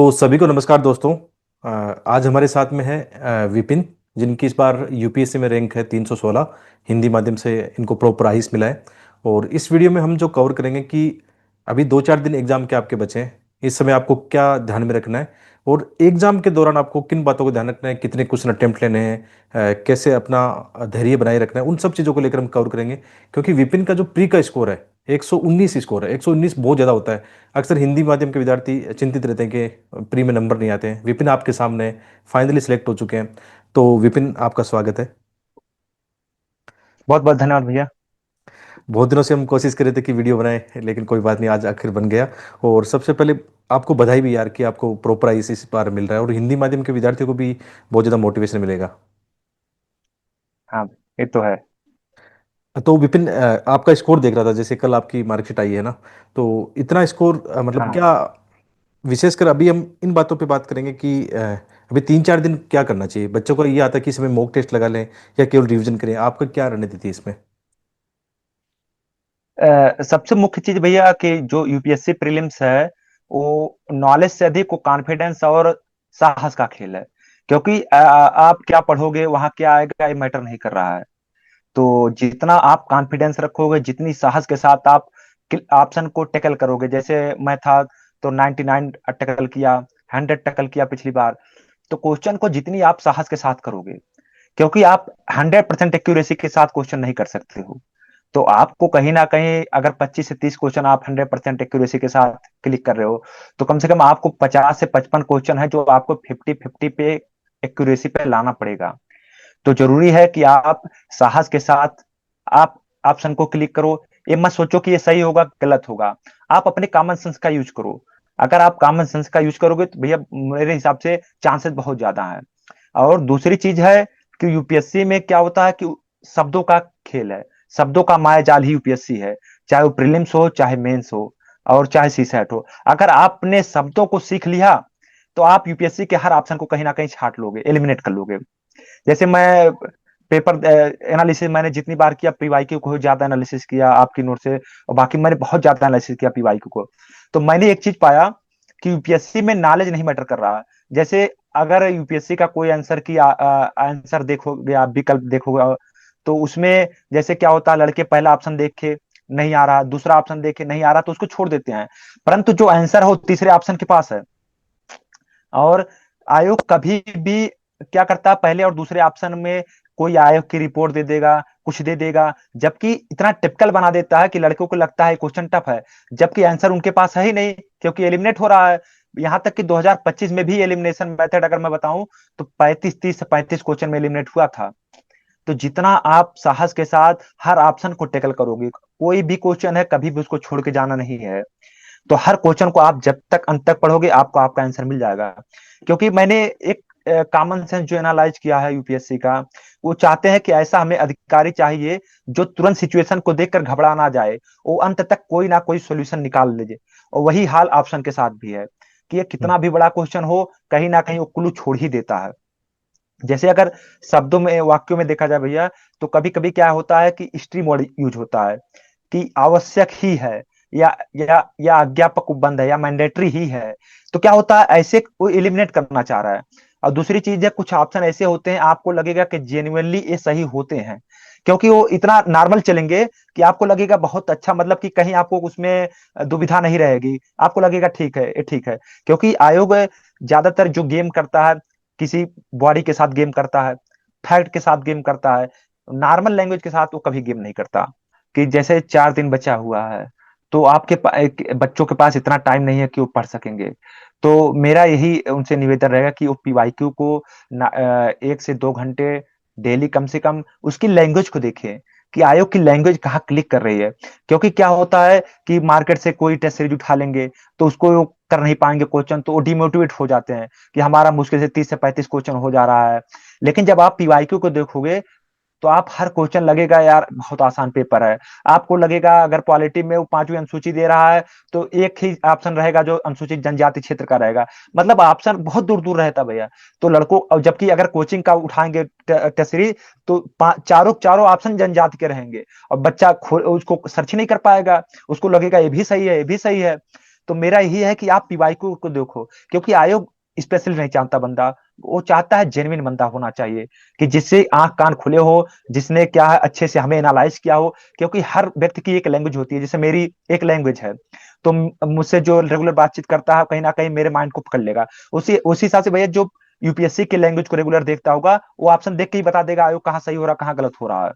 तो सभी को नमस्कार दोस्तों। आज हमारे साथ में है विपिन, जिनकी इस बार यूपीएससी में रैंक है 316। हिंदी माध्यम से इनको प्रो प्राइज मिला है। और इस वीडियो में हम जो कवर करेंगे कि अभी 2-4 दिन एग्जाम के आपके बचे हैं, इस समय आपको क्या ध्यान में रखना है और एग्जाम के दौरान आपको किन बातों को ध्यान रखना है, कितने क्वेश्चन अटेम्प्ट लेने हैं, कैसे अपना धैर्य बनाए रखना है, उन सब चीज़ों को लेकर हम कवर करेंगे। क्योंकि विपिन का जो प्री का स्कोर है 119 स्कोर है। 119 बहुत ज़्यादा होता है। अक्सर हिंदी माध्यम के विद्यार्थी चिंतित रहते हैं कि प्री में नंबर नहीं आते हैं। विपिन आपके सामने फाइनली सिलेक्ट हो चुके हैं। तो विपिन, आपका स्वागत है। बहुत बहुत धन्यवाद भैया। बहुत दिनों से हम कोशिश कर रहे थे कि वीडियो बनाएं, लेकिन कोई बात नहीं, आज आखिर बन गया। और सबसे पहले आपको बधाई भी यार कि आपको प्रो प्राइज इस बार मिल रहा है और हिंदी माध्यम के विद्यार्थियों को भी बहुत ज़्यादा मोटिवेशन मिलेगा। हाँ, ये तो है। तो विपिन, आपका स्कोर देख रहा था, जैसे कल आपकी मार्कशीट आई है ना, तो इतना स्कोर मतलब हाँ। क्या, विशेषकर अभी हम इन बातों पे बात करेंगे कि अभी 3-4 दिन क्या करना चाहिए बच्चों को। ये आता है कि इसमें मॉक टेस्ट लगा लें या केवल रिवीजन करें, आपका क्या रणनीति थी इसमें? सबसे मुख्य चीज भैया कि जो यूपीएससी प्रीलिम्स है वो नॉलेज से अधिक वो कॉन्फिडेंस और साहस का खेल है। क्योंकि आप क्या पढ़ोगे वहां क्या आएगा ये मैटर नहीं कर रहा है। तो जितना आप कॉन्फिडेंस रखोगे, जितनी साहस के साथ आप ऑप्शन को टैकल करोगे, जैसे मैं था तो 99 टैकल किया, 100 टैकल किया पिछली बार। तो क्वेश्चन को जितनी आप साहस के साथ करोगे, क्योंकि आप 100% एक्यूरेसी के साथ क्वेश्चन नहीं कर सकते हो। तो आपको कहीं ना कहीं अगर 25 से 30 क्वेश्चन आप 100% एक्यूरेसी के साथ क्लिक कर रहे हो, तो कम से कम आपको 50 से 55 क्वेश्चन है जो आपको 50-50 पे एक्यूरेसी पे लाना पड़ेगा। तो जरूरी है कि आप साहस के साथ आप ऑप्शन को क्लिक करो। ये मत सोचो कि ये सही होगा गलत होगा। आप अपने कॉमन सेंस का यूज करो। अगर आप कॉमन सेंस का यूज करोगे तो भैया मेरे हिसाब से चांसेस बहुत ज्यादा है। और दूसरी चीज है कि यूपीएससी में क्या होता है कि शब्दों का खेल है। शब्दों का माया जाल ही यूपीएससी है। चाहे वो प्रीलिम्स हो, चाहे मेंस हो, और चाहे सीसैट हो। अगर आपने शब्दों को सीख लिया तो आप यूपीएससी के हर ऑप्शन को कहीं ना कहीं छाट लोगे, एलिमिनेट कर लोगे। जैसे मैं पेपर एनालिसिस मैंने जितनी बार किया, पीवाईक्यू को ज्यादा एनालिसिस किया आपकी नोट से, और बाकी मैंने बहुत ज्यादा एनालिसिस किया पीवाईक्यू को। तो मैंने एक चीज पाया कि यूपीएससी में नॉलेज नहीं मैटर कर रहा है। जैसे अगर यूपीएससी का कोई आंसर की आंसर देखोगे, आप विकल्प देखोगे, तो उसमें जैसे क्या होता है, लड़के पहला ऑप्शन देखे नहीं आ रहा, दूसरा ऑप्शन देखे नहीं आ रहा, तो उसको छोड़ देते हैं। परंतु जो आंसर हो तीसरे ऑप्शन के पास है। और आयोग कभी भी क्या करता है, पहले और दूसरे ऑप्शन में कोई आयोग की रिपोर्ट दे देगा, कुछ दे देगा, जबकि इतना टिपिकल बना देता है कि लड़कों को लगता है क्वेश्चन टफ है, जबकि आंसर उनके पास है ही नहीं, क्योंकि एलिमिनेट हो रहा है। यहां तक कि 2025 में भी एलिमिनेशन मेथड अगर मैं बताऊं तो 35 30 से 35 क्वेश्चन में एलिमिनेट हुआ था। तो जितना आप साहस के साथ हर ऑप्शन को टैकल करोगे, कोई भी क्वेश्चन है कभी भी उसको छोड़ के जाना नहीं है। तो हर क्वेश्चन को आप जब तक अंत तक पढ़ोगे आपको आपका आंसर मिल जाएगा। क्योंकि मैंने एक कॉमन सेंस जो एनालाइज किया है यूपीएससी का, वो चाहते हैं कि ऐसा हमें अधिकारी चाहिए जो तुरंत सिचुएशन को देखकर घबरा ना जाए, वो अंत तक कोई ना कोई सोल्यूशन निकाल लीजिए। और वही हाल ऑप्शन के साथ भी है कि ये हम्म। कितना भी बड़ा क्वेश्चन हो, कहीं ना कहीं वो क्लू छोड़ ही देता है। जैसे अगर शब्दों में वाक्यों में देखा जाए भैया, तो कभी कभी क्या होता है कि स्ट्रीम वर्ड यूज होता है कि आवश्यक ही है, या अज्ञापक उपबंध है, या मैंडेटरी ही है। तो क्या होता है, ऐसे वो एलिमिनेट करना चाह रहा है। और दूसरी चीज है, कुछ ऑप्शन ऐसे होते हैं आपको लगेगा कि जेन्युइनली ये सही होते हैं, क्योंकि वो इतना नॉर्मल चलेंगे कि आपको लगेगा बहुत अच्छा, मतलब कि कहीं आपको उसमें दुविधा नहीं रहेगी, आपको लगेगा ठीक है, ये ठीक है। क्योंकि आयोग ज्यादातर जो गेम करता है, किसी बॉडी के साथ गेम करता है, फैक्ट के साथ गेम करता है, नॉर्मल लैंग्वेज के साथ वो कभी गेम नहीं करता। कि जैसे 4 दिन बचा हुआ है, तो बच्चों के पास इतना टाइम नहीं है कि वो पढ़ सकेंगे। तो मेरा यही उनसे निवेदन रहेगा कि वो पीवाईक्यू को 1 से 2 घंटे डेली कम से कम उसकी लैंग्वेज को देखें कि आयोग की लैंग्वेज कहाँ क्लिक कर रही है। क्योंकि क्या होता है कि मार्केट से कोई टेस्ट सीरीज उठा लेंगे, तो उसको वो कर नहीं पाएंगे क्वेश्चन, तो वो डिमोटिवेट हो जाते हैं कि हमारा मुश्किल से 30 से 35 क्वेश्चन हो जा रहा है। लेकिन जब आप पीवाईक्यू को देखोगे, तो आप हर क्वेश्चन लगेगा यार बहुत आसान पेपर है। आपको लगेगा अगर पॉलिटी में वो 5वीं अनुसूची दे रहा है, तो एक ही ऑप्शन रहेगा जो अनुसूचित जनजाति क्षेत्र का रहेगा। मतलब ऑप्शन बहुत दूर दूर रहता है भैया। तो लड़कों, और जबकि अगर कोचिंग का उठाएंगे टेस्ट सीरीज, तो चारों चारों ऑप्शन जनजाति के रहेंगे, और बच्चा उसको सर्च नहीं कर पाएगा, उसको लगेगा ये भी सही है, ये भी सही है। तो मेरा यही है कि आप पीवाईक्यू को देखो, क्योंकि आयोग स्पेशल नहीं चाहता बंदा, वो चाहता है जेन्युइन बंदा होना चाहिए, कि जिससे आंख कान खुले हो, जिसने क्या है अच्छे से हमें एनालाइज किया हो। क्योंकि हर व्यक्ति की एक लैंग्वेज होती है, जैसे मेरी एक लैंग्वेज है, तो मुझसे जो रेगुलर बातचीत करता है कहीं ना कहीं मेरे माइंड को पकड़ लेगा। उसी उसी हिसाब से भैया जो यूपीएससी के लैंग्वेज को रेगुलर देखता होगा, वो ऑप्शन देख के ही बता देगा आयोग कहाँ सही हो रहा है कहाँ गलत हो रहा है।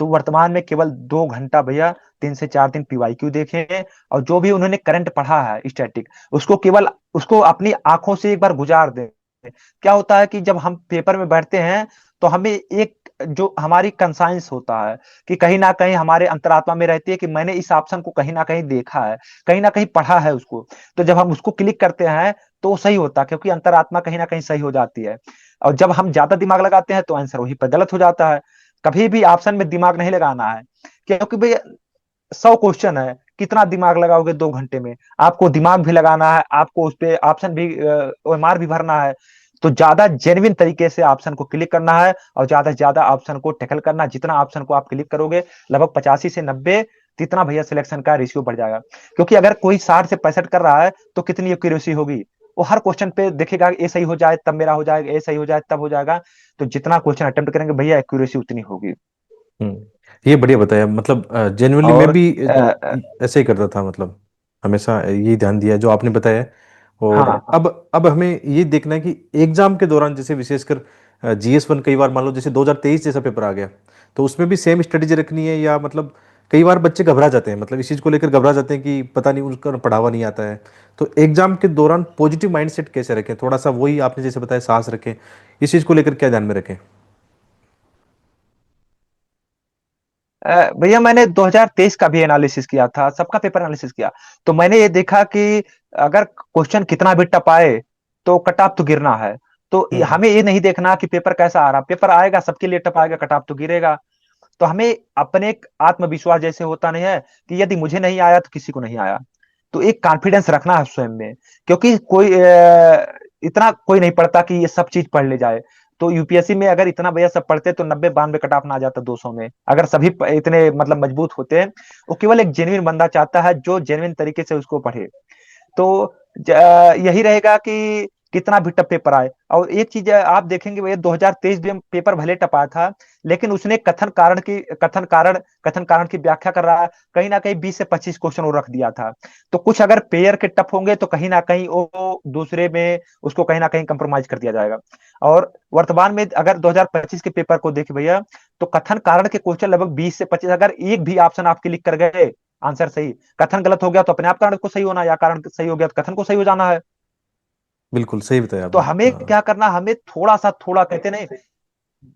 तो वर्तमान में केवल 2 घंटा भैया 3 से 4 दिन पीवाईक्यू देखें, और जो भी उन्होंने करंट पढ़ा है स्टैटिक, उसको केवल उसको अपनी आंखों से एक बार गुजार दें। क्या होता है कि जब हम पेपर में बैठते हैं, तो हमें एक जो हमारी कंसाइंस होता है, कि कहीं ना कहीं हमारे अंतरात्मा में रहती है कि मैंने इस ऑप्शन को कहीं ना कहीं देखा है, कहीं ना कहीं पढ़ा है उसको। तो जब हम उसको क्लिक करते हैं तो वो सही होता है, क्योंकि अंतरात्मा कहीं ना कहीं सही हो जाती है। और जब हम ज्यादा दिमाग लगाते हैं तो आंसर वही पर गलत हो जाता है। कभी भी ऑप्शन में दिमाग नहीं लगाना है, क्योंकि भाई 100 क्वेश्चन है, कितना दिमाग लगाओगे 2 घंटे में? आपको दिमाग भी लगाना है, आपको उस पे ऑप्शन भी ओएमआर भी भरना है। तो ज्यादा जेन्युइन तरीके से ऑप्शन को क्लिक करना है, और ज्यादा से ज्यादा ऑप्शन को टैकल करना। जितना ऑप्शन को आप क्लिक करोगे, लगभग 85 से 90, जितना भैया सिलेक्शन का रेशियो बढ़ जाएगा। क्योंकि अगर कोई 60 से 65 कर रहा है, तो कितनी एक्यूरेसी होगी? वो हर क्वेश्चन पे देखेगा, ये सही हो जाए तब मेरा हो जाएगा, ये सही हो जाए तब हो जाएगा। तो जितना क्वेश्चन अटेम्प्ट करेंगे भैया, एक्यूरेसी उतनी होगी। ये बढ़िया बताया, मतलब जेन्युइनली मैं और भी अ, ऐसे ही करता था, मतलब हमेशा यही ध्यान दिया जो आपने बताया। और हाँ, अब हमें ये देखना है कि एग्जाम के दौरान, जैसे विशेषकर GS1, कई बार मान लो जैसे 2023 जैसा पेपर आ गया, तो उसमें भी सेम स्ट्रेटेजी रखनी है, या मतलब कई बार बच्चे घबरा जाते हैं, मतलब इस चीज़ को लेकर घबरा जाते हैं कि पता नहीं उनका पढ़ावा नहीं आता है। तो एग्जाम के दौरान पॉजिटिव माइंडसेट कैसे रखें, थोड़ा सा वही आपने जैसे बताया, सांस रखें, इस चीज़ को लेकर क्या ध्यान में रखें? भैया मैंने 2023 का भी एनालिसिस किया था, सबका पेपर एनालिसिस किया। तो मैंने ये देखा कि अगर क्वेश्चन कितना भी टफ आए, तो कट ऑफ तो गिरना है। तो हम्म। हमें ये नहीं देखना कि पेपर कैसा आ रहा, पेपर आएगा सबके लिए टफ आएगा, कट ऑफ तो गिरेगा। तो हमें अपने एक आत्मविश्वास जैसे होता नहीं है, कि यदि मुझे नहीं आया तो किसी को नहीं आया। तो एक कॉन्फिडेंस रखना है स्वयं में, क्योंकि कोई इतना कोई नहीं पढ़ता कि ये सब चीज पढ़ ले जाए। तो यूपीएससी में अगर इतना भैया सब पढ़ते, तो 90 92 कट ऑफ ना आ जाता 200 में, अगर सभी इतने मतलब मजबूत होते हैं। वो केवल एक जेन्युइन बंदा चाहता है, जो जेन्युइन तरीके से उसको पढ़े। तो यही रहेगा कि कितना भी टफ पेपर आए। और एक चीज आप देखेंगे भैया, 2023 में पेपर भले टफ आया था, लेकिन उसने कथन कारण की व्याख्या कर रहा है, कहीं ना कहीं 20 से 25 क्वेश्चन वो रख दिया था। तो कुछ अगर पेयर के टफ होंगे, तो कहीं ना कहीं वो दूसरे में उसको कहीं ना कहीं कंप्रोमाइज कर दिया जाएगा। और वर्तमान में अगर 2025 के पेपर को देखे भैया, तो कथन कारण के क्वेश्चन लगभग 20 से 25, अगर एक भी ऑप्शन आप क्लिक कर गए, आंसर सही, कथन गलत हो गया तो अपने आप कारण को सही होना, या कारण सही हो गया तो कथन को सही हो जाना है। बिल्कुल सही बताया तो आपने। हमें क्या करना, हमें थोड़ा सा, थोड़ा कहते नहीं,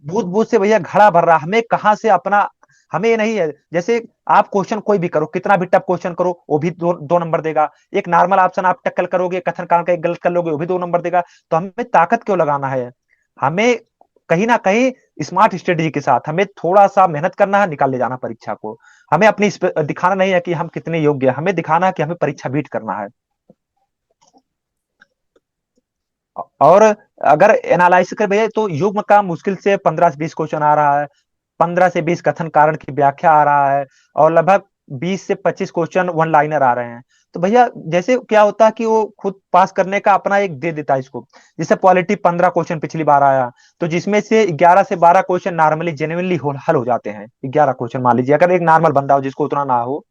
बूथ बूथ से भैया घड़ा भर रहा, हमें कहाँ से अपना, हमें ये नहीं है। जैसे आप क्वेश्चन कोई भी करो, कितना भी टफ क्वेश्चन करो, वो भी दो नंबर देगा। एक नॉर्मल ऑप्शन आप टक्कल करोगे, कथन कारण का एक गलत कर लोगे, वो भी 2 नंबर देगा। तो हमें ताकत क्यों लगाना है? हमें कहीं ना कहीं स्मार्ट स्ट्रेटेजी के साथ हमें थोड़ा सा मेहनत करना है, निकाल ले जाना परीक्षा को। हमें अपनी दिखाना नहीं है कि हम कितने योग्य हैं, हमें दिखाना है कि हमें परीक्षा बीट करना है। और अगर एनालाइसिस कर भैया, तो युग्म का मुश्किल से 15 से 20 क्वेश्चन आ रहा है, 15 से 20 कथन कारण की व्याख्या आ रहा है, और लगभग 20 से 25 क्वेश्चन वन लाइनर आ रहे हैं। तो भैया जैसे क्या होता है कि वो खुद पास करने का अपना एक दे देता है इसको। जैसे पॉलिटी 15 क्वेश्चन पिछली बार आया, तो जिसमें से 11 से 12 क्वेश्चन नॉर्मली जेन्युइनली हल हो जाते हैं। 11 क्वेश्चन मान लीजिए, अगर एक नॉर्मल बंदा हो जिसको उतना ना हो।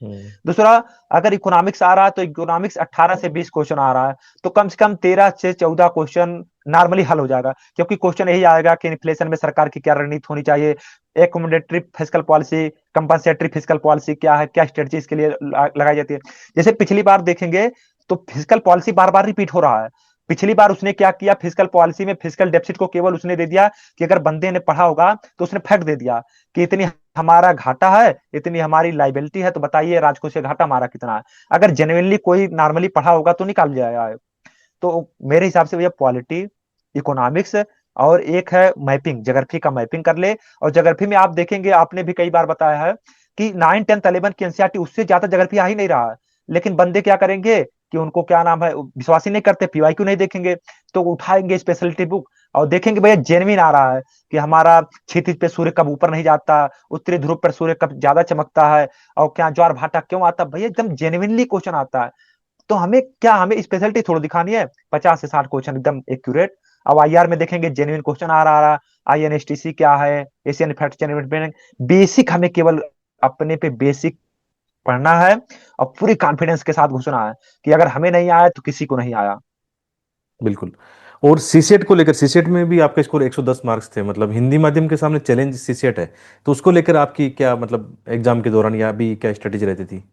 हम्म। दूसरा, अगर इकोनॉमिक्स आ रहा है, तो इकोनॉमिक्स 18 से 20 क्वेश्चन आ रहा है, तो कम से कम 13 से 14 क्वेश्चन नॉर्मली हल हो जाएगा। क्योंकि क्वेश्चन यही आएगा कि इन्फ्लेशन में सरकार की क्या रणनीति होनी चाहिए, accommodatory fiscal policy, compensatory fiscal policy क्या है, क्या स्ट्रेटजी इसके लिए लगाई जाती है। जैसे पिछली बार देखेंगे, तो फिस्कल पॉलिसी बार बार रिपीट हो रहा है। पिछली बार उसने क्या किया, फिस्कल पॉलिसी में फिस्कल डेफिसिट को केवल उसने दे दिया, कि अगर बंदे ने पढ़ा होगा तो उसने फैक्ट दे दिया कि इतनी हमारा घाटा है, इतनी हमारी लाइबिलिटी है, तो बताइए राजकोषीय घाटा हमारा कितना है। अगर जेन्युइनली कोई नॉर्मली पढ़ा होगा तो निकाल जाएगा। तो मेरे हिसाब से भैया पॉलिटी, इकोनॉमिक्स, और एक है मैपिंग, ज्योग्राफी का मैपिंग कर ले। और ज्योग्राफी में आप देखेंगे, आपने भी कई बार बताया है कि 9 10 11 की एनसीईआरटी, उससे ज्यादा ज्योग्राफी आ ही नहीं रहा है। लेकिन बंदे क्या करेंगे कि उनको क्या नाम है, विश्वास ही नहीं करते, पीवाईक्यू नहीं देखेंगे, तो उठाएंगे स्पेशलिटी बुक और देखेंगे भैया जेन्युइन आ रहा है कि हमारा क्षितिज पे सूर्य कब ऊपर नहीं जाता, उत्तरी ध्रुव पर सूर्य कब ज्यादा चमकता है, और क्या ज्वार भाटा क्यों आता है, भैया एकदम जेन्युइनली क्वेश्चन आता है। तो हमें क्या, हमें स्पेशलिटी थोड़ी दिखानी है, 50 से 60 क्वेश्चन एकदम एक्यूरेट। अब आईआर में देखेंगे जेन्युइन क्वेश्चन आ रहा है, आईएनएसटीसी क्या है, एशियन फैक्ट चैनल, बेसिक हमें केवल अपने पे बेसिक पढ़ना है और पूरी कॉन्फिडेंस के साथ घुसना है कि अगर हमें नहीं आया तो किसी को नहीं आया। बिल्कुल। और सीसेट को लेकर, सीसेट में भी आपका स्कोर 110 मार्क्स थे, मतलब हिंदी माध्यम के सामने चैलेंज सीसेट है, तो उसको लेकर आपकी क्या, मतलब एग्जाम के दौरान या भी क्या स्ट्रेटेजी रहती थी?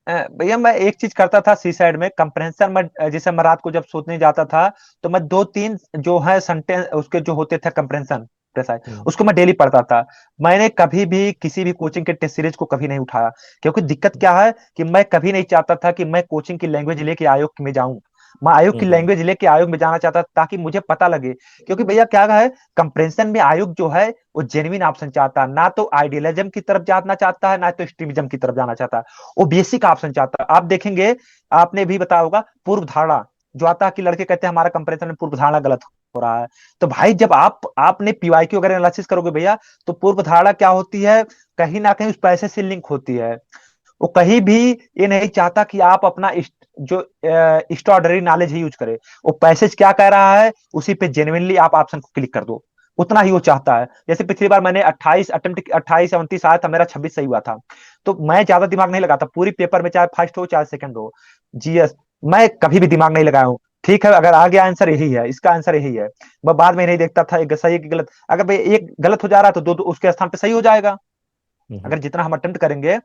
भैया मैं एक चीज करता था सी साइड में कंप्रेंशन में, जैसे मैं रात को जब सोने जाता था तो मैं दो तीन जो है सेंटेंस उसके जो होते थे कंप्रेंशन प्रेसाइज, हम्म। उसको मैं डेली पढ़ता था। मैंने कभी भी किसी भी कोचिंग के टेस्ट सीरीज को कभी नहीं उठाया, क्योंकि दिक्कत क्या है कि मैं कभी नहीं चाहता था कि मैं कोचिंग की लैंग्वेज लेके आयोग में जाऊं। मैं आयोग की हम्म। लैंग्वेज लेके आयोग में जाना चाहता था ताकि मुझे पता लगे, क्योंकि भैया क्या है, कंप्रेंशन में आयोग जो है वो जेन्युइन ऑप्शन चाहता है, ना तो आइडियलिज्म की तरफ जाना चाहता है ना तो एक्सट्रीमिज्म की तरफ जाना चाहता है, वो बेसिक ऑप्शन चाहता है। आप देखेंगे, आपने भी बताया होगा पूर्व धारणा जो आता है कि लड़के कहते हैं हमारा कंपैरिजन में पूर्व धारणा गलत हो रहा है। तो भाई जब आपने पीवाईक्यू अगर एनालिसिस करोगे भैया, तो पूर्व धारणा क्या होती है, कहीं ना कहीं उस पैसे से लिंक होती है। वो कहीं भी ये नहीं चाहता कि आप अपना जो एक्स्ट्राऑर्डिनरी नॉलेज ही यूज करे, वो पैसेज क्या कह रहा है उसी पे जेन्युइनली आप ऑप्शन को क्लिक कर दो, उतना ही वो चाहता है। जैसे पिछली बार मैंने 28 अटेम्प्ट, 28 29 आया था, मेरा 26 सही हुआ था। तो मैं ज्यादा दिमाग नहीं लगाता पूरी पेपर में, चाहे फर्स्ट हो चाहे सेकंड हो, जीएस मैं कभी भी दिमाग नहीं लगाया हूँ। ठीक है, अगर आ गया आंसर यही है, इसका आंसर यही है, मैं बाद में नहीं देखता था एक सही कि गलत। अगर भाई एक गलत हो जा रहा है तो दो उसके स्थान पे सही हो जाएगा। हम्म। अगर जितना हम अटेम्प्ट करेंगे,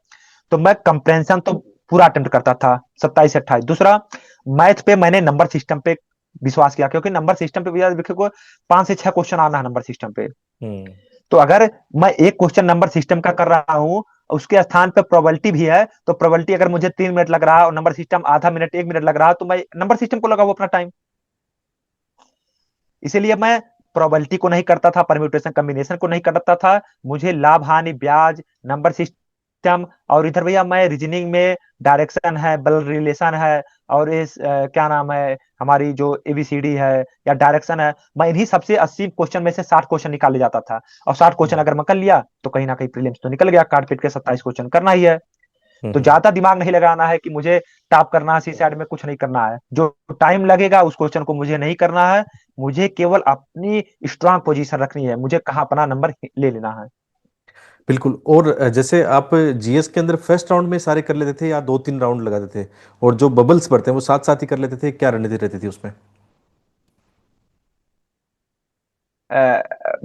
तो मैं कंप्रेंशन तो पूरा अटेम्प्ट करता था 27 से 28। दूसरा, मैथ पे मैंने नंबर सिस्टम पे विश्वास किया, क्योंकि नंबर सिस्टम पे भैया देखो 5 से 6 क्वेश्चन आना है नंबर सिस्टम पे। हम्म। तो अगर मैं एक क्वेश्चन नंबर सिस्टम का कर रहा हूँ, उसके स्थान पे प्रोबेबिलिटी भी है, तो प्रोबेबिलिटी अगर मुझे 3 मिनट लग रहा है और नंबर सिस्टम आधा मिनट 1 मिनट लग रहा है, तो मैं नंबर सिस्टम को लगाऊँ अपना टाइम। इसीलिए मैं प्रोबेबिलिटी को नहीं करता था, परम्यूटेशन कॉम्बिनेशन को नहीं करता था। मुझे लाभ हानि ब्याज नंबर सिस्टम, और इधर भैया मैं रीजनिंग में डायरेक्शन है, बल रिलेशन है, और इस क्या नाम है हमारी जो एबीसीडी है या डायरेक्शन है, मैं इन्हीं सबसे 80 क्वेश्चन में से 60 क्वेश्चन निकाल ले जाता था। और 60 क्वेश्चन हम्म। अगर मैं कर लिया तो कहीं ना कहीं प्रीलिम्स तो निकल गया, काट पीट के 27 क्वेश्चन करना ही है। तो हम्म। ज्यादा दिमाग नहीं लगाना है कि मुझे टॉप करना है, सी साइड में कुछ नहीं करना है, जो टाइम लगेगा उस क्वेश्चन को मुझे नहीं करना है। मुझे केवल अपनी स्ट्रांग पोजीशन रखनी है, मुझे कहाँ अपना नंबर ले लेना है। बिल्कुल। और जैसे आप जीएस के अंदर फर्स्ट राउंड में सारे कर लेते थे या 2 3 राउंड लगाते थे, और जो बबल्स पढ़ते हैं वो साथ साथ ही कर लेते थे, क्या रणनीति रहती थी उसमें?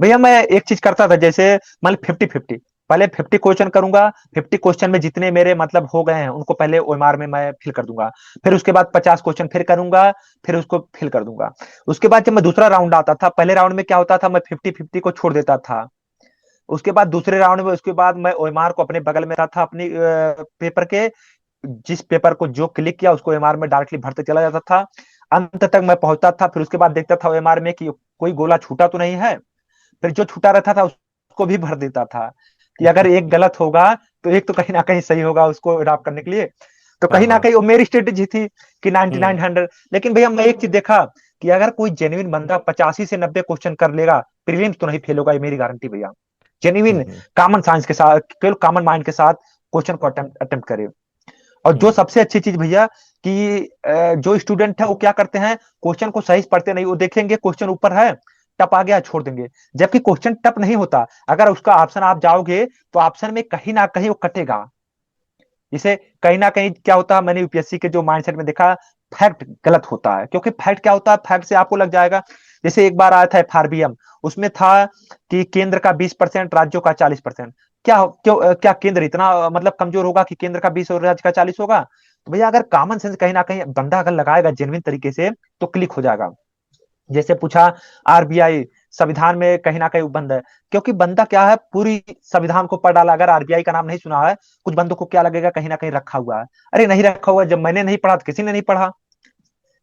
भैया मैं एक चीज करता था, जैसे मान ली 50-50, पहले 50 क्वेश्चन करूंगा, 50 क्वेश्चन में जितने मेरे मतलब हो गए हैं उनको पहले ओएमआर में मैं फिल कर दूंगा। फिर उसके बाद 50 क्वेश्चन फिर करूंगा, फिर उसको फिल कर दूंगा। उसके बाद जब मैं दूसरा राउंड आता था, पहले राउंड में क्या होता था, मैं 50-50 को छोड़ देता था। उसके बाद दूसरे राउंड में, उसके बाद मैं ओएमआर को अपने बगल में रखा था, अपनी पेपर के जिस पेपर को जो क्लिक किया उसको ओएमआर में डायरेक्टली भरते चला जाता था। अंत तक मैं पहुंचता था, फिर उसके बाद देखता था ओएमआर में कि कोई गोला छूटा तो नहीं है, फिर जो छूटा रहता था उसको भी भर देता था कि अगर एक गलत होगा तो एक तो कहीं ना कहीं सही होगा उसको अडॉप्ट करने के लिए। तो हाँ कहीं ना हाँ। कहीं वो मेरी स्ट्रेटेजी थी कि हम्म। 99 100। लेकिन भैया मैं एक चीज देखा कि अगर कोई जेन्युइन बंदा 85 से 90 क्वेश्चन कर लेगा, प्रीलिम्स तो नहीं फेल होगा, ये मेरी गारंटी भैया। जेन्युइन हम्म। कॉमन साइंस के साथ, केवल कॉमन माइंड के साथ क्वेश्चन को अटेम्प्ट करे। और जो हम्म। सबसे अच्छी चीज भैया कि जो स्टूडेंट है वो क्या करते हैं, क्वेश्चन को सही से पढ़ते नहीं, वो देखेंगे क्वेश्चन ऊपर है, टप आ गया छोड़ देंगे। जबकि क्वेश्चन टप नहीं होता, अगर उसका ऑप्शन आप जाओगे तो ऑप्शन में कहीं ना कहीं वो कटेगा। जैसे कहीं ना कहीं क्या होता है, मैंने यूपीएससी के जो माइंडसेट में देखा, फैक्ट गलत होता है, क्योंकि फैक्ट क्या होता है, फैक्ट से आपको लग जाएगा। जैसे एक बार आया था एफआरबीएम, उसमें था कि केंद्र का 20%, राज्यों का 40%। क्या क्यों क्या केंद्र इतना मतलब कमजोर होगा कि केंद्र का 20 और राज्य का 40 होगा? तो भैया अगर कॉमन सेंस कहीं ना कहीं बंदा अगर लगाएगा जेन्युइन तरीके से, तो क्लिक हो जाएगा। जैसे पूछा आरबीआई संविधान में कहीं ना कहीं बंद है, क्योंकि बंदा क्या है पूरी संविधान को पढ़ डाला। अगर आरबीआई का नाम नहीं सुना है, कुछ बंदों को क्या लगेगा कहीं ना कहीं रखा हुआ है। अरे नहीं रखा हुआ है, जब मैंने नहीं पढ़ा तो किसी ने नहीं पढ़ा।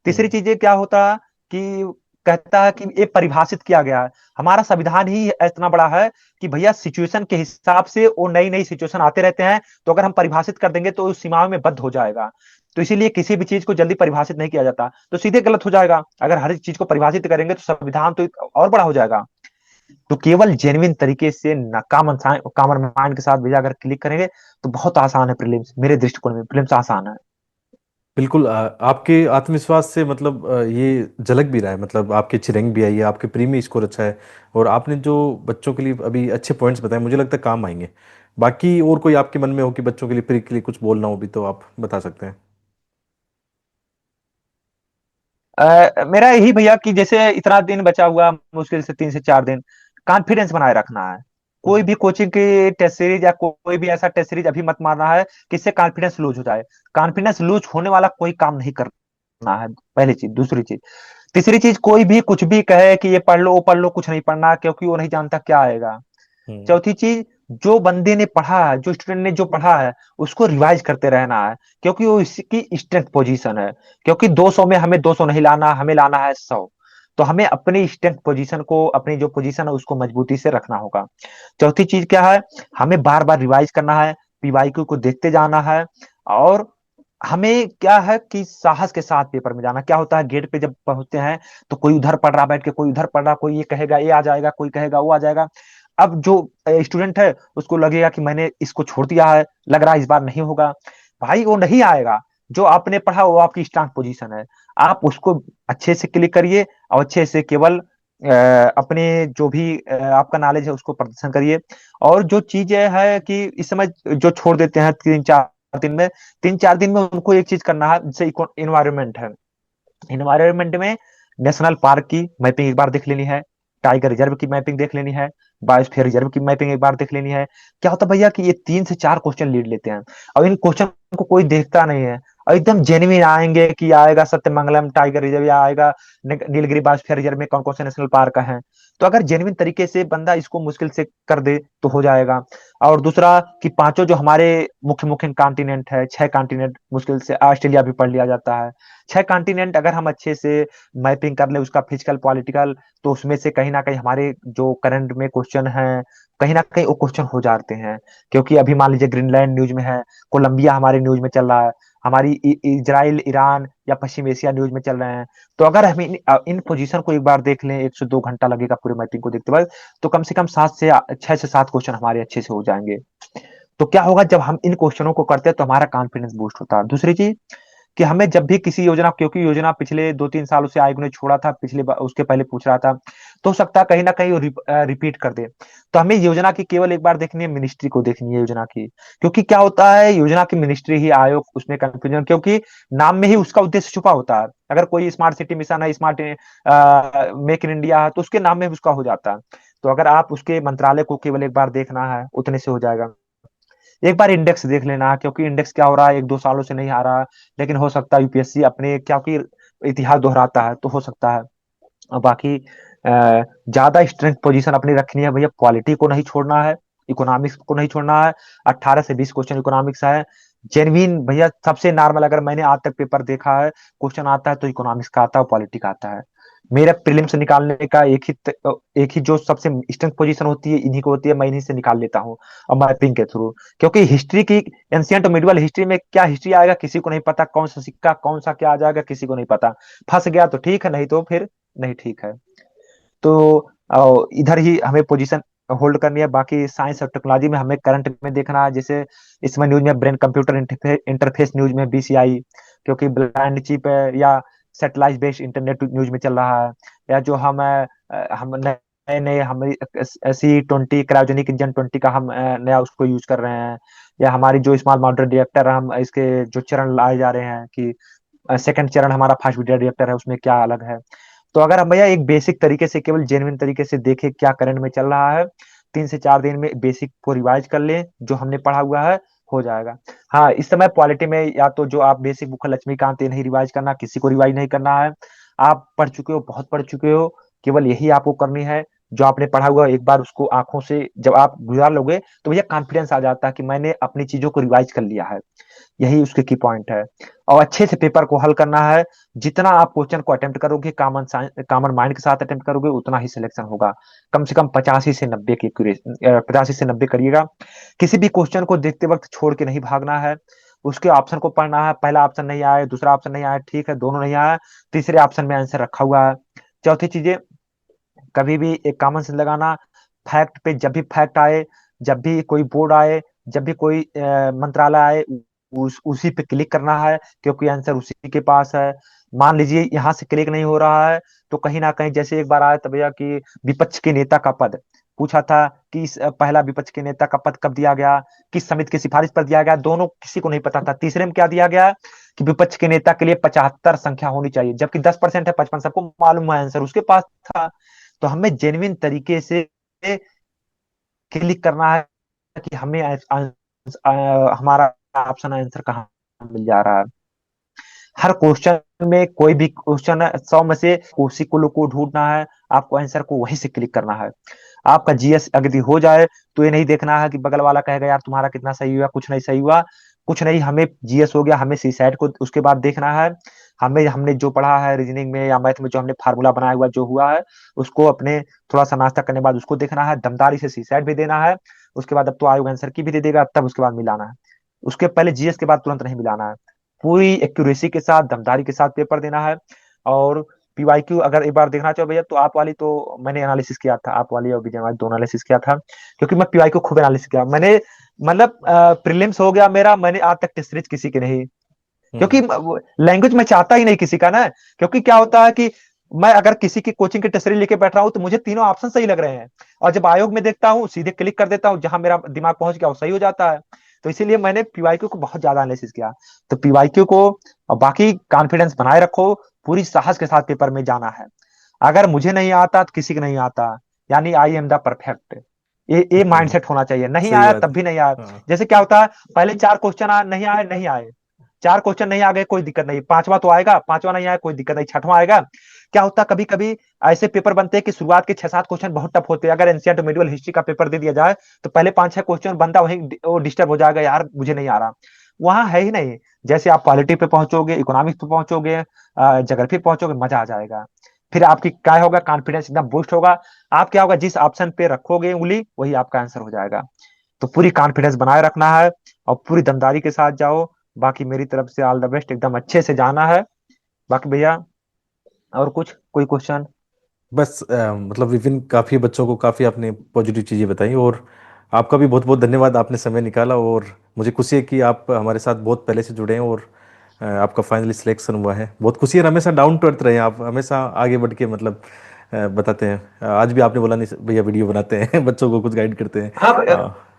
तीसरी हम्म। चीजें क्या होता कि कहता है कि ये परिभाषित किया गया है। हमारा संविधान ही इतना बड़ा है कि भैया सिचुएशन के हिसाब से वो नई नई सिचुएशन आते रहते हैं, तो अगर हम परिभाषित कर देंगे तो उस सीमाओं में बद्ध हो जाएगा। तो इसीलिए किसी भी चीज को जल्दी परिभाषित नहीं किया जाता, तो सीधे गलत हो जाएगा। अगर हर एक चीज को परिभाषित करेंगे तो संविधान तो और बड़ा हो जाएगा। तो केवल जेन्युइन तरीके से कॉमन माइंड के साथ भेजा अगर क्लिक करेंगे तो बहुत आसान है प्रीलिम्स। मेरे दृष्टिकोण में प्रीलिम्स आसान है। बिल्कुल। आपके आत्मविश्वास से मतलब ये झलक भी रहा है, मतलब आपकी अच्छी रैंक भी आई है, आपके प्री में स्कोर अच्छा है, और आपने जो बच्चों के लिए अभी अच्छे पॉइंट्स बताए मुझे लगता है काम आएंगे। बाकी और कोई आपके मन में हो कि बच्चों के लिए प्री के लिए कुछ बोलना हो भी तो आप बता सकते हैं। मेरा यही भैया कि जैसे इतना दिन बचा हुआ, मुश्किल से 3 से 4 दिन, कॉन्फिडेंस बनाए रखना है। कोई हम्म। भी कोचिंग की टेस्ट सीरीज या कोई भी ऐसा टेस्ट सीरीज अभी मत मारना है कि इससे कॉन्फिडेंस लूज हो जाए। कॉन्फिडेंस लूज होने वाला कोई काम नहीं करना है, पहली चीज। दूसरी चीज, तीसरी चीज, कोई भी कुछ भी कहे कि ये पढ़ लो वो पढ़ लो, कुछ नहीं पढ़ना, क्योंकि वो नहीं जानता क्या आएगा। हम्म। चौथी चीज, जो बंदे ने पढ़ा है, जो स्टूडेंट ने जो पढ़ा है, उसको रिवाइज करते रहना है, क्योंकि वो इसकी स्ट्रेंथ पोजीशन है। क्योंकि 200 में हमें 200 नहीं लाना, हमें लाना है 100। तो हमें अपनी स्ट्रेंथ पोजीशन को, अपनी जो पोजीशन है उसको मजबूती से रखना होगा। चौथी चीज क्या है, हमें बार बार रिवाइज करना है, पीवाईक्यू को देखते जाना है। और हमें क्या है कि साहस के साथ पेपर में जाना। क्या होता है, गेट पे जब पहुंचते हैं तो कोई उधर पढ़ रहा बैठ के, कोई उधर पढ़ रहा, कोई ये कहेगा ये आ जाएगा, कोई कहेगा वो आ जाएगा। अब जो स्टूडेंट है उसको लगेगा कि मैंने इसको छोड़ दिया है, लग रहा है इस बार नहीं होगा। भाई वो नहीं आएगा। जो आपने पढ़ा वो आपकी स्ट्रांग पोजीशन है, आप उसको अच्छे से क्लिक करिए और अच्छे से केवल अपने जो भी आपका नॉलेज है उसको प्रदर्शन करिए। और जो चीजें है कि इस समय जो छोड़ देते हैं 3 4 दिन में, 3 4 दिन में उनको एक चीज करना है, जैसे इन्वायरमेंट है। इन्वायरमेंट में नेशनल पार्क की मैपिंग एक बार देख लेनी है, टाइगर रिजर्व की मैपिंग देख लेनी है, बायोस्फीयर रिजर्व की मैपिंग एक बार देख लेनी है। क्या होता है भैया कि ये 3 से 4 क्वेश्चन लीड लेते हैं, और इन क्वेश्चन को कोई देखता नहीं है, और एकदम जेन्युइन आएंगे कि आएगा सत्यमंगलम टाइगर रिजर्व, या आएगा नीलगिरी बायोस्फीयर रिजर्व में कौन कौन से नेशनल पार्क है। तो अगर जेन्युइन तरीके से बंदा इसको मुश्किल से कर दे तो हो जाएगा। और दूसरा कि पांचों जो हमारे मुख्य मुख्य कॉन्टिनेंट है, 6 कॉन्टिनेंट, मुश्किल से ऑस्ट्रेलिया भी पढ़ लिया जाता है। 6 कॉन्टिनेंट अगर हम अच्छे से मैपिंग कर ले उसका फिजिकल पॉलिटिकल, तो उसमें से कहीं ना कहीं हमारे जो करंट में क्वेश्चन है, कहीं ना कहीं वो क्वेश्चन हो जाते हैं। क्योंकि अभी मान लीजिए ग्रीनलैंड न्यूज में है, कोलंबिया हमारे न्यूज में चल रहा है, हमारी इजराइल ईरान या पश्चिम एशिया न्यूज में चल रहे हैं। तो अगर हम इन पोजीशन को एक बार देख लें, 1 से 2 घंटा लगेगा पूरे मैपिंग को देखते वक्त, तो कम से कम 6 से 7 क्वेश्चन हमारे अच्छे से हो जाएंगे। तो क्या होगा, जब हम इन क्वेश्चनों को करते हैं तो हमारा कॉन्फिडेंस बूस्ट होता है। दूसरी चीज कि हमें जब भी किसी योजना, क्योंकि योजना पिछले 2 3 सालों से आयोग ने छोड़ा था, उसके पहले पूछ रहा था, तो हो सकता है कहीं ना कहीं वो रिपीट कर दे। तो हमें योजना की केवल एक बार देखनी है, मिनिस्ट्री को देखनी है योजना की। क्योंकि क्या होता है, योजना की मिनिस्ट्री ही आयोग, उसमें कंफ्यूजन, क्योंकि नाम में ही उसका उद्देश्य छुपा होता है। अगर कोई स्मार्ट सिटी मिशन है, स्मार्ट मेक इन इंडिया है, तो उसके नाम में भी उसका हो जाता है। तो अगर आप उसके मंत्रालय को केवल एक बार देखना है, उतने से हो जाएगा। एक बार इंडेक्स देख लेना, क्योंकि इंडेक्स क्या हो रहा है, 1 2 सालों से नहीं आ रहा, लेकिन हो सकता है यूपीएससी अपने, क्योंकि इतिहास दोहराता है तो हो सकता है। और बाकी ज्यादा स्ट्रेंथ पोजीशन अपनी रखनी है भैया, पॉलिटी को नहीं छोड़ना है, इकोनॉमिक्स को नहीं छोड़ना है। 18 से 20 क्वेश्चन इकोनॉमिक्स है। जेनविन भैया, सबसे नॉर्मल, अगर मैंने आज तक पेपर देखा है, क्वेश्चन आता है तो इकोनॉमिक्स का आता है, पॉलिटी का आता है। मेरा प्रीलिम्स निकालने का एक ही जो सबसे स्ट्रेंथ पोजीशन होती है, इन्हीं को होती है, मैं इन्हीं से निकाल लेता हूँ, और मैपिंग के थ्रू। क्योंकि हिस्ट्री की, एंशियंट और मिडिवल हिस्ट्री में क्या हिस्ट्री आएगा किसी को नहीं पता, कौन सा सिक्का कौन सा क्या आ जाएगा किसी को नहीं पता। फंस गया तो ठीक है, नहीं तो फिर नहीं ठीक है। तो इधर ही हमें पोजीशन होल्ड करनी है। बाकी साइंस और टेक्नोलॉजी में हमें करंट में देखना है, जैसे इसमें न्यूज में ब्रेन कंप्यूटर इंटरफेस न्यूज में बीसीआई, क्योंकि ब्लाइंड चिप है, या सैटेलाइट बेस्ड इंटरनेट न्यूज में चल रहा है। या जो हम नए नए हमारी C20 क्रायोजेनिक इंजन 20 का हम नया उसको यूज कर रहे हैं। या हमारी जो स्मॉल मॉडल रिएक्टर, हम इसके जो चरण लाए जा रहे हैं कि सेकंड चरण हमारा फास्ट ब्रीडर रिएक्टर है, उसमें क्या अलग है। तो अगर हम भैया एक बेसिक तरीके से, केवल जेन्युइन तरीके से देखें क्या करंट में चल रहा है, 3 से 4 दिन में बेसिक को रिवाइज कर लें, जो हमने पढ़ा हुआ है हो जाएगा। हाँ, इस समय पॉलिटी में या तो जो आप बेसिक बुक है लक्ष्मीकांत, ये नहीं रिवाइज करना, किसी को रिवाइज नहीं करना है। आप पढ़ चुके हो, बहुत पढ़ चुके हो, केवल यही आपको करनी है। जो आपने पढ़ा हुआ एक बार उसको आंखों से जब आप गुजार लोगे तो भैया कॉन्फिडेंस आ जाता है कि मैंने अपनी चीजों को रिवाइज कर लिया है। यही उसके की पॉइंट है। और अच्छे से पेपर को हल करना है। जितना आप क्वेश्चन को अटेम्प्ट करोगे, कॉमन माइंड के साथ अटेम्प्ट करोगे, उतना ही सिलेक्शन होगा। कम से कम 85 से 90 की 85 से 90 करिएगा। किसी भी क्वेश्चन को देखते वक्त छोड़ के नहीं भागना है। उसके ऑप्शन को पढ़ना है। पहला ऑप्शन नहीं आया, दूसरा ऑप्शन नहीं आया, ठीक है, दोनों नहीं आया, तीसरे ऑप्शन में आंसर रखा हुआ है। चौथी चीजें, कभी भी एक कॉमन सेंस लगाना। फैक्ट पे जब भी फैक्ट आए, जब भी कोई बोर्ड आए, जब भी कोई मंत्रालय आए, उसी पे क्लिक करना है, क्योंकि आंसर उसी के पास है। मान लीजिए यहाँ से क्लिक नहीं हो रहा है, तो कहीं ना कहीं, जैसे एक बार आया था भैया कि विपक्ष के नेता का पद पूछा था कि पहला विपक्ष के नेता का पद कब दिया गया, किस समिति की सिफारिश पर दिया गया, दोनों किसी को नहीं पता था। तीसरे में क्या दिया गया कि विपक्ष के नेता के लिए 75 संख्या होनी चाहिए, जबकि 10% है, 55 सबको मालूम है, आंसर उसके पास था। तो हमें जेन्युइन तरीके से क्लिक करना है कि हमें हमारा ऑप्शन आंसर कहाँ मिल जा रहा है। हर क्वेश्चन में, कोई भी क्वेश्चन है 100 में से उसी को ढूंढना है, आपको आंसर को वहीं से क्लिक करना है। आपका जीएस अगर हो जाए, तो ये नहीं देखना है कि बगल वाला कहेगा यार तुम्हारा कितना सही हुआ, कुछ नहीं सही हुआ। कुछ नहीं, हमें जीएस हो गया, हमें सी सैट को उसके बाद देखना है। हमें हमने जो पढ़ा है रीजनिंग में या मैथ में, जो हमने फार्मूला बनाया हुआ जो हुआ है, उसको अपने थोड़ा सा नाश्ता करने के बाद उसको देखना है। दमदारी से सी सैट भी देना है। उसके बाद अब तो आयोग आंसर की भी दे देगा, तब उसके बाद मिलाना है। उसके पहले जीएस के बाद तुरंत नहीं मिलाना है। पूरी एक्यूरेसी के साथ, दमदारी के साथ पेपर देना है। और पीवाईक्यू अगर एक बार देखना चाहो भैया, तो आप वाली तो मैंने एनालिसिस किया था, आप वाली और विजय वाली दोनों एनालिसिस किया था, क्योंकि मैं पीवाईक्यू खूब एनालिसिस किया मैंने। मतलब प्रीलिम्स हो गया मेरा, मैंने आज तक टेस्ट सीरीज किसी की नहीं, क्योंकि हम्म। लैंग्वेज में चाहता ही नहीं किसी का ना। क्योंकि क्या होता है कि मैं अगर किसी की कोचिंग की टेस्ट सीरीज लेके बैठ रहा हूँ, तो मुझे तीनों ऑप्शन सही लग रहे हैं, और जब आयोग में देखता हूँ सीधे क्लिक कर देता हूँ, जहां मेरा दिमाग पहुंच गया वो सही हो जाता है। तो इसीलिए मैंने पीवाईक्यू को बहुत ज्यादा एनालिसिस किया। तो पीवाईक्यू को, और बाकी कॉन्फिडेंस बनाए रखो, पूरी साहस के साथ पेपर में जाना है। अगर मुझे नहीं आता तो किसी को नहीं आता, यानी आई एम द परफेक्ट, ये हम्म। माइंडसेट होना चाहिए। नहीं सही आया बात। तब भी नहीं आया। हाँ। जैसे क्या होता है, पहले 4 क्वेश्चन नहीं आए, नहीं आए, 4 क्वेश्चन नहीं आ गए, कोई दिक्कत नहीं, पांचवा तो आएगा, पांचवा नहीं आया कोई दिक्कत नहीं, छठवां आएगा। क्या होता, कभी कभी ऐसे पेपर बनते हैं कि शुरुआत के 6-7 क्वेश्चन बहुत टफ होते हैं। अगर एनसीईआरटी मेडिवल हिस्ट्री का पेपर दे दिया जाए, तो पहले 5-6 क्वेश्चन बंदा वहीं वो डिस्टर्ब हो जाएगा, यार मुझे नहीं आ रहा। वहां है ही नहीं। जैसे आप पॉलिटी पे पहुंचोगे, इकोनॉमिक्स पे पहुंचोगे, ज्योग्राफी पे पहुंचोगे, मजा आ जाएगा। फिर आपकी क्या होगा, कॉन्फिडेंस एकदम बूस्ट होगा। आप क्या होगा, जिस ऑप्शन पे रखोगे उंगली, वही आपका आंसर हो जाएगा। तो पूरी कॉन्फिडेंस बनाए रखना है, और पूरी दमदारी के साथ जाओ। बाकी मेरी तरफ से ऑल द बेस्ट, एकदम अच्छे से जाना है। बाकी भैया, और कुछ कोई क्वेश्चन? बस मतलब विपिन, काफ़ी बच्चों को काफ़ी आपने पॉजिटिव चीज़ें बताई, और आपका भी बहुत बहुत धन्यवाद, आपने समय निकाला। और मुझे खुशी है कि आप हमारे साथ बहुत पहले से जुड़े हैं, और आपका फाइनली सिलेक्शन हुआ है। बहुत खुशी है, और हमेशा डाउन टू अर्थ रहे हैं आप, हमेशा आगे बढ़ के मतलब बताते हैं। आज भी आपने बोला नहीं भैया वीडियो बनाते हैं बच्चों को कुछ गाइड करते हैं। हाँ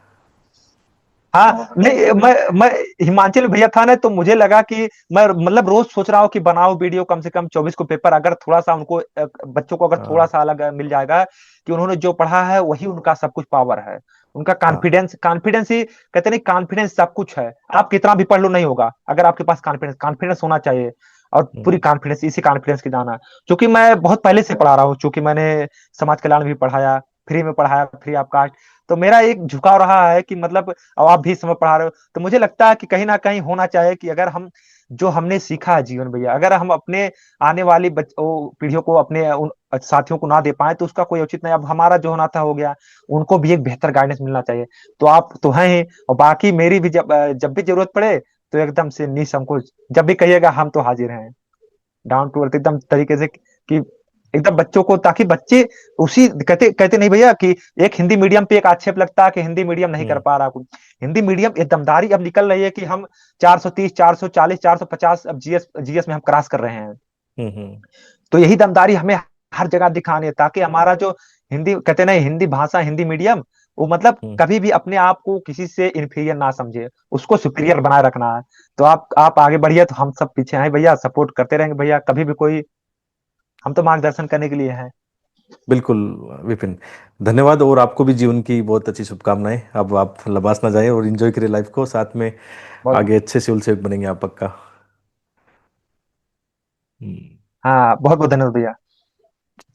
हाँ, नहीं, मैं हिमाचल में भैया था ना, तो मुझे लगा कि मैं मतलब रोज सोच रहा हूँ कि बनाओ वीडियो, कम से कम 24 को पेपर, अगर थोड़ा सा उनको बच्चों को अगर थोड़ा हाँ। सा अलग मिल जाएगा, कि उन्होंने जो पढ़ा है वही उनका सब कुछ पावर है। उनका हाँ। कॉन्फिडेंस, कॉन्फिडेंस ही कहते नहीं, कॉन्फिडेंस सब कुछ है। आप कितना भी पढ़ लो नहीं होगा, अगर आपके पास कॉन्फिडेंस, कॉन्फिडेंस होना चाहिए। और पूरी हम्म। कॉन्फिडेंस, इसी कॉन्फिडेंस की जाना। क्योंकि मैं बहुत पहले से पढ़ा रहा हूँ, क्योंकि मैंने समाज कल्याण भी पढ़ाया, फ्री में पढ़ाया, फ्री ऑफ कास्ट। तो मेरा एक झुकाव रहा है कि मतलब, अब आप भी इस समय पढ़ा रहे हो, तो मुझे लगता है कि कहीं ना कहीं होना चाहिए कि अगर हम जो हमने सीखा है जीवन भैया, अगर हम अपने आने वाली पीढ़ियों को, अपने उन साथियों को ना दे पाए, तो उसका कोई उचित नहीं। अब हमारा जो होना था हो गया, उनको भी एक बेहतर गाइडेंस मिलना चाहिए। तो आप तो हैं ही, और बाकी मेरी भी जब भी जरूरत पड़े, तो एकदम से निसंकोच जब भी कहिएगा, हम तो हाजिर हैं। डाउन टू अर्थ एकदम तरीके से, कि एकदम बच्चों को, ताकि बच्चे उसी कहते कहते नहीं भैया कि एक हिंदी मीडियम पे एक आक्षेप लगता है कि हिंदी मीडियम नहीं कर हम्म। पा रहा कुछ। हिंदी मीडियम एक दमदारी अब निकल रही है कि हम 430, 440, 450 अब जीएस जीएस में हम क्रॉस कर रहे हैं। हम्म। तो यही दमदारी हमें हर जगह दिखानी है, ताकि हमारा जो हिंदी कहते नहीं, हिंदी भाषा, हिंदी मीडियम, वो मतलब हम्म। कभी भी अपने आप को किसी से इंफीरियर ना समझे, उसको सुपीरियर बनाए रखना है। तो आप आगे बढ़िए, तो हम सब पीछे हैं भैया, सपोर्ट करते रहेंगे भैया, कभी भी कोई, हम तो मार्गदर्शन करने के लिए हैं। बिल्कुल विपिन, धन्यवाद, और आपको भी जीवन की बहुत अच्छी शुभकामनाएं। अब आप लबास ना जाएं, और एंजॉय करें लाइफ को साथ में। बहुत, आगे अच्छे सिविल सेवक बनेंगे आप, पक्का। हम्म। हाँ, बहुत बहुत धन्यवाद भैया।